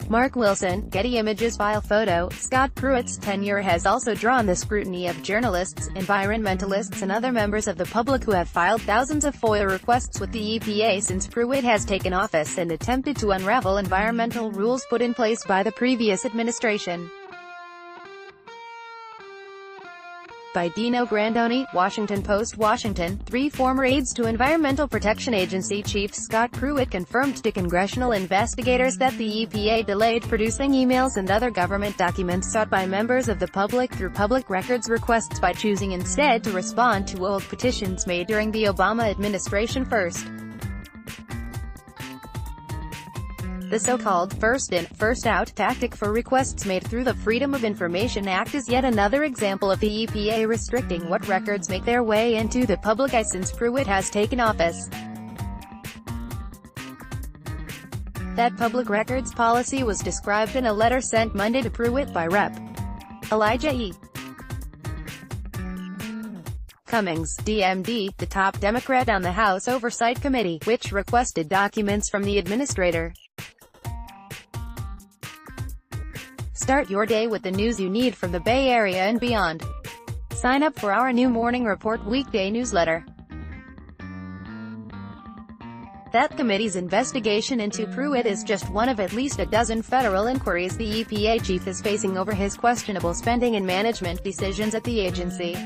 Mark Wilson, Getty Images file photo. Scott Pruitt's tenure has also drawn the scrutiny of journalists, environmentalists and other members of the public who have filed thousands of FOIA requests with the EPA since Pruitt has taken office and attempted to unravel environmental rules put in place by the previous administration. By Dino Grandoni, Washington Post, Washington. 3 former aides to Environmental Protection Agency Chief Scott Pruitt confirmed to congressional investigators that the EPA delayed producing emails and other government documents sought by members of the public through public records requests by choosing instead to respond to old petitions made during the Obama administration first. The so-called first-in, first-out tactic for requests made through the Freedom of Information Act is yet another example of the EPA restricting what records make their way into the public eye since Pruitt has taken office. That public records policy was described in a letter sent Monday to Pruitt by Rep. Elijah E. Cummings, DMD, the top Democrat on the House Oversight Committee, which requested documents from the administrator. Start your day with the news you need from the Bay Area and beyond. Sign up for our new Morning Report weekday newsletter. That committee's investigation into Pruitt is just one of at least a dozen federal inquiries the EPA chief is facing over his questionable spending and management decisions at the agency.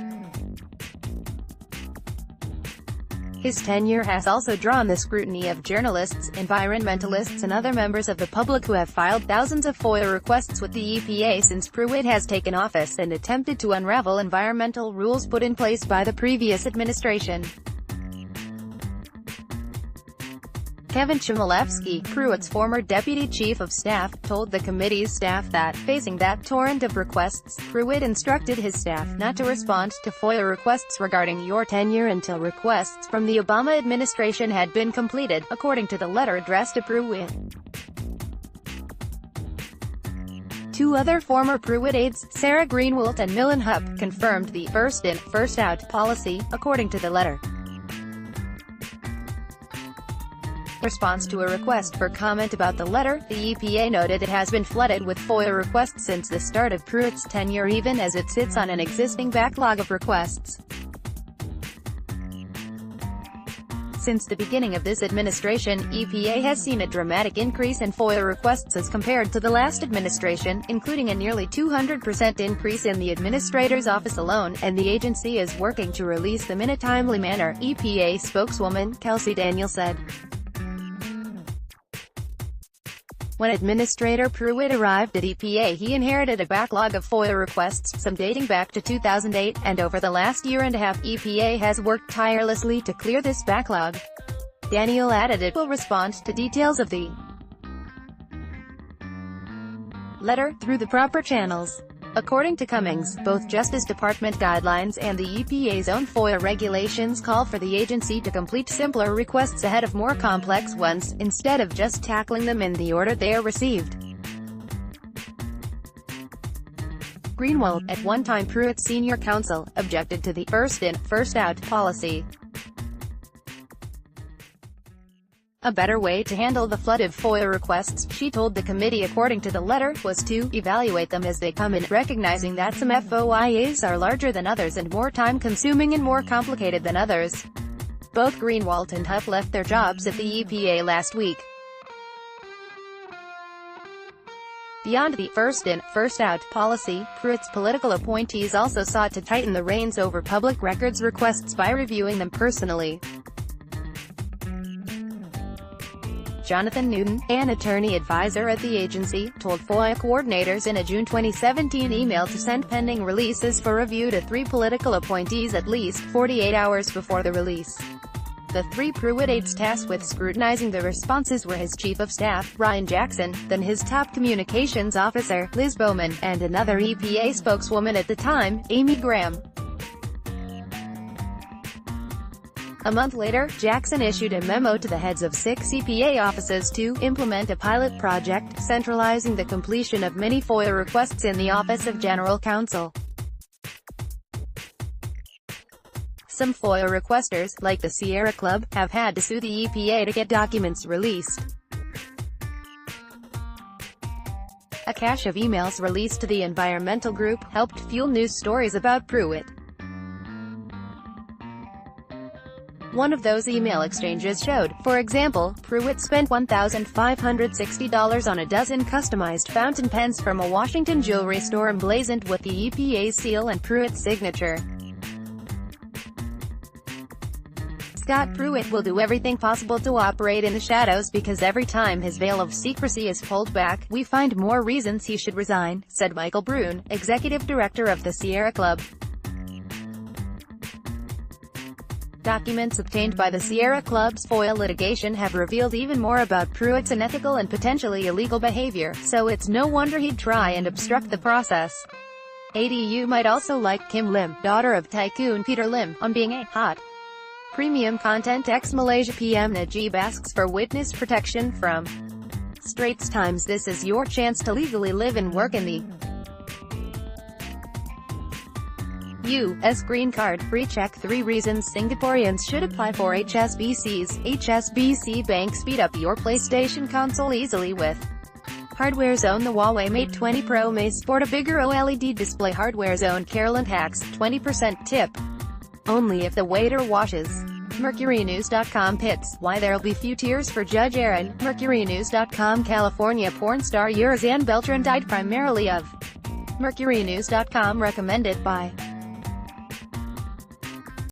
His tenure has also drawn the scrutiny of journalists, environmentalists and other members of the public who have filed thousands of FOIA requests with the EPA since Pruitt has taken office and attempted to unravel environmental rules put in place by the previous administration. Kevin Chmielewski, Pruitt's former deputy chief of staff, told the committee's staff that, facing that torrent of requests, Pruitt instructed his staff not to respond to FOIA requests regarding your tenure until requests from the Obama administration had been completed, according to the letter addressed to Pruitt. 2 other former Pruitt aides, Sarah Greenwald and Millen Hupp, confirmed the first-in, first-out policy, according to the letter. Response to a request for comment about the letter, the EPA noted it has been flooded with FOIA requests since the start of Pruitt's tenure even as it sits on an existing backlog of requests. Since the beginning of this administration, EPA has seen a dramatic increase in FOIA requests as compared to the last administration, including a nearly 200% increase in the administrator's office alone, and the agency is working to release them in a timely manner, EPA spokeswoman Kelsey Daniel said. When Administrator Pruitt arrived at EPA he inherited a backlog of FOIA requests, some dating back to 2008, and over the last year and a half EPA has worked tirelessly to clear this backlog. Daniel added it will respond to details of the letter through the proper channels. According to Cummings, both Justice Department guidelines and the EPA's own FOIA regulations call for the agency to complete simpler requests ahead of more complex ones, instead of just tackling them in the order they are received. Greenwald, at one time Pruitt's senior counsel, objected to the first-in, first-out policy. A better way to handle the flood of FOIA requests, she told the committee according to the letter, was to evaluate them as they come in, recognizing that some FOIAs are larger than others and more time-consuming and more complicated than others. Both Greenwald and Hupp left their jobs at the EPA last week. Beyond the first-in, first-out policy, Pruitt's political appointees also sought to tighten the reins over public records requests by reviewing them personally. Jonathan Newton, an attorney advisor at the agency, told FOIA coordinators in a June 2017 email to send pending releases for review to 3 political appointees at least 48 hours before the release. The 3 Pruitt aides tasked with scrutinizing the responses were his chief of staff, Ryan Jackson, then his top communications officer, Liz Bowman, and another EPA spokeswoman at the time, Amy Graham. A month later, Jackson issued a memo to the heads of 6 EPA offices to implement a pilot project, centralizing the completion of many FOIA requests in the Office of General Counsel. Some FOIA requesters, like the Sierra Club, have had to sue the EPA to get documents released. A cache of emails released to the environmental group helped fuel news stories about Pruitt. One of those email exchanges showed, for example, Pruitt spent $1,560 on a dozen customized fountain pens from a Washington jewelry store emblazoned with the EPA seal and Pruitt's signature. Scott Pruitt will do everything possible to operate in the shadows because every time his veil of secrecy is pulled back, we find more reasons he should resign, said Michael Brune, executive director of the Sierra Club. Documents obtained by the Sierra Club's FOIA litigation have revealed even more about Pruitt's unethical and potentially illegal behavior, so it's no wonder he'd try and obstruct the process. ADU might also like Kim Lim, daughter of tycoon Peter Lim, on being a hot premium content ex-Malaysia PM. Najib asks for witness protection from Straits Times. This is your chance to legally live and work in the U.S. green card. Pre-check 3 reasons Singaporeans should apply for HSBC's HSBC Bank. Speed up your PlayStation console easily with Hardware Zone. The Huawei Mate 20 Pro may sport a bigger OLED display. Hardware Zone. Carolyn hacks 20% tip only if the waiter washes. MercuryNews.com pits why there'll be few tears for Judge Aaron. MercuryNews.com. California porn star Yurzan Beltran died primarily of. MercuryNews.com recommended by